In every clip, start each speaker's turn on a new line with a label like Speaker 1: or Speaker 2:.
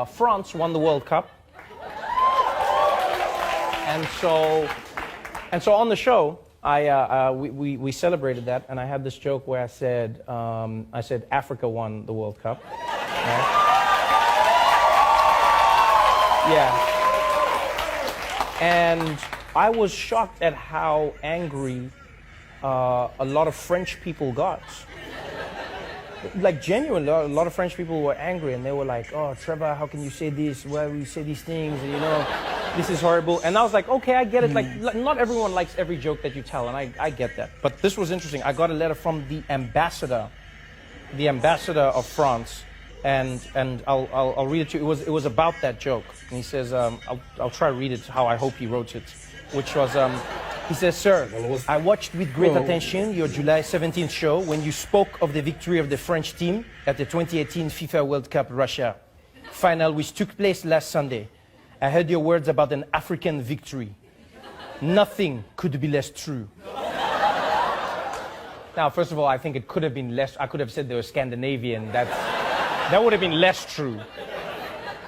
Speaker 1: France won the World Cup, and so on the show, we celebrated that, and I had this joke where I said Africa won the World Cup. Right? Yeah. And I was shocked at how angry a lot of French people got. Like, genuinely, a lot of French people were angry, and they were like, "Oh, Trevor, how can you say this? Why will you say these things? And, you know, this is horrible." And I was like, okay, I get it. Like, not everyone likes every joke that you tell, and I get that. But this was interesting. I got a letter from the ambassador of France, and I'll read it to you. It was about that joke, and he says, I'll try to read it how I hope he wrote it, which was. He says, "Sir, I watched with great attention your July 17th show when you spoke of the victory of the French team at the 2018 FIFA World Cup Russia final, which took place last Sunday. I heard your words about an African victory. Nothing could be less true." Now, first of all, I think it could have been less. I could have said they were Scandinavian. That would have been less true.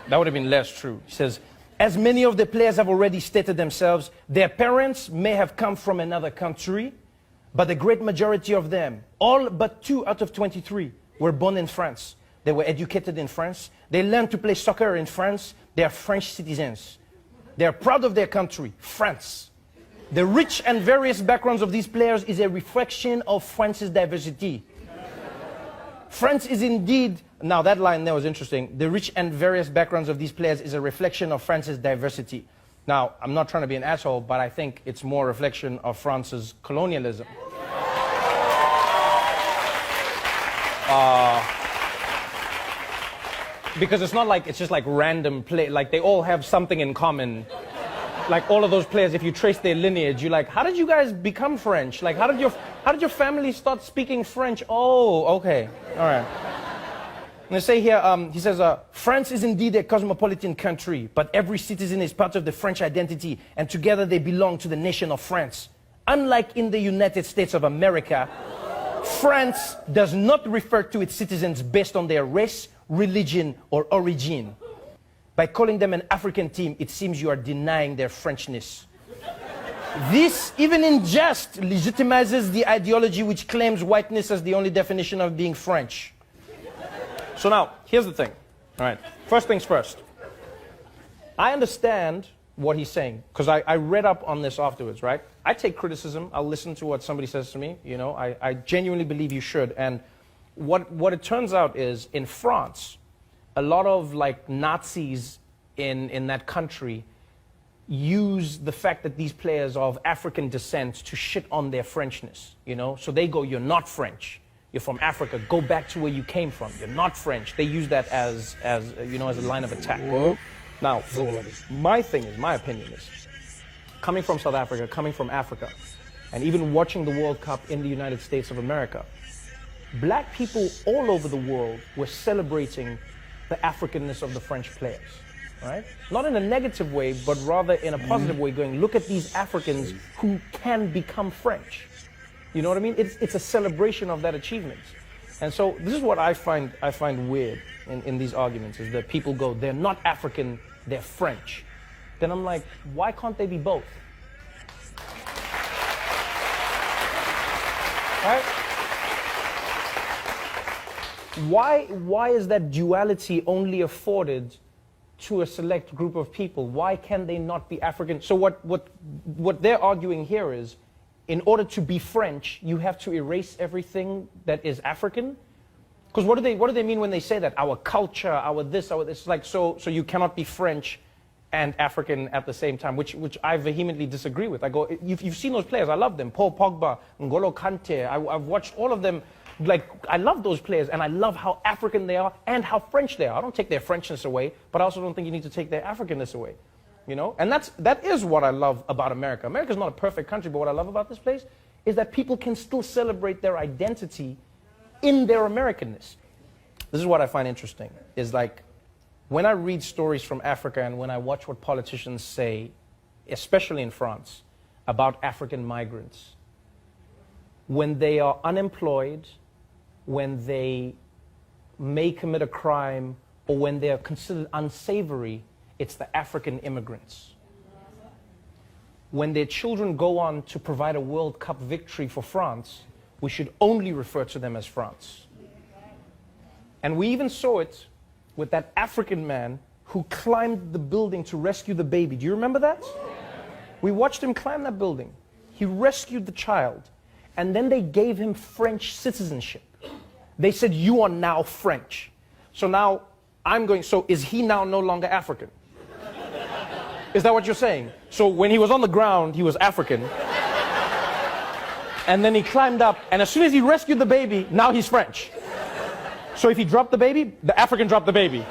Speaker 1: That would have been less true. He says, "As many of the players have already stated themselves, their parents may have come from another country, but the great majority of them, all but 2 out of 23, were born in France. They were educated in France. They learned to play soccer in France. They are French citizens. They are proud of their country, France. The rich and various backgrounds of these players is a reflection of France's diversity. France is indeed..." Now, that line there was interesting. "The rich and various backgrounds of these players is a reflection of France's diversity." Now, I'm not trying to be an asshole, but I think it's more a reflection of France's colonialism. Because it's not like it's just like random play. Like, they all have something in common. Like, all of those players, if you trace their lineage, you're like, how did you guys become French? Like, how did your family start speaking French? Oh, okay, all right. And they say here, he says, "France is indeed a cosmopolitan country, but every citizen is part of the French identity, and together they belong to the nation of France. Unlike in the United States of America, France does not refer to its citizens based on their race, religion, or origin. By calling them an African team, it seems you are denying their Frenchness. This, even in jest, legitimizes the ideology which claims whiteness as the only definition of being French." So now, here's the thing. All right, first things first. I understand what he's saying, because I read up on this afterwards, right? I take criticism. I'll listen to what somebody says to me. You know, I genuinely believe you should. And what it turns out is, in France, a lot of, like, Nazis in that country use the fact that these players are of African descent to shit on their Frenchness, you know? So they go, "You're not French. You're from Africa. Go back to where you came from. You're not French." They use that as you know, as a line of attack. Now, my opinion is, coming from South Africa, coming from Africa, and even watching the World Cup in the United States of America, black people all over the world were celebrating the Africanness of the French players, right? Not in a negative way, but rather in a positive way, going, look at these Africans who can become French. You know what I mean? It's a celebration of that achievement. And so this is what I find weird in these arguments, is that people go, "They're not African, they're French." Then I'm like, why can't they be both? Right? Why is that duality only afforded to a select group of people? Why can they not be African? So what they're arguing here is, in order to be French, you have to erase everything that is African? Because what do they mean when they say that? Our culture, our this, our this. Like, so you cannot be French and African at the same time, which I vehemently disagree with. I go, you've seen those players, I love them. Paul Pogba, N'Golo Kante, I've watched all of them. Like, I love those players, and I love how African they are and how French they are. I don't take their Frenchness away, but I also don't think you need to take their Africanness away. You know, and that is what I love about America. America's not a perfect country, but what I love about this place is that people can still celebrate their identity in their Americanness. This is what I find interesting, is like, when I read stories from Africa and when I watch what politicians say, especially in France, about African migrants, when they are unemployed, when they may commit a crime, or when they're considered unsavory, it's the African immigrants. When their children go on to provide a World Cup victory for France, we should only refer to them as France. And we even saw it with that African man who climbed the building to rescue the baby. Do you remember that? We watched him climb that building. He rescued the child, and then they gave him French citizenship. They said, you are now French. So now so is he now no longer African? Is that what you're saying? So when he was on the ground, he was African. And then he climbed up, and as soon as he rescued the baby, now he's French. So if he dropped the baby, the African dropped the baby.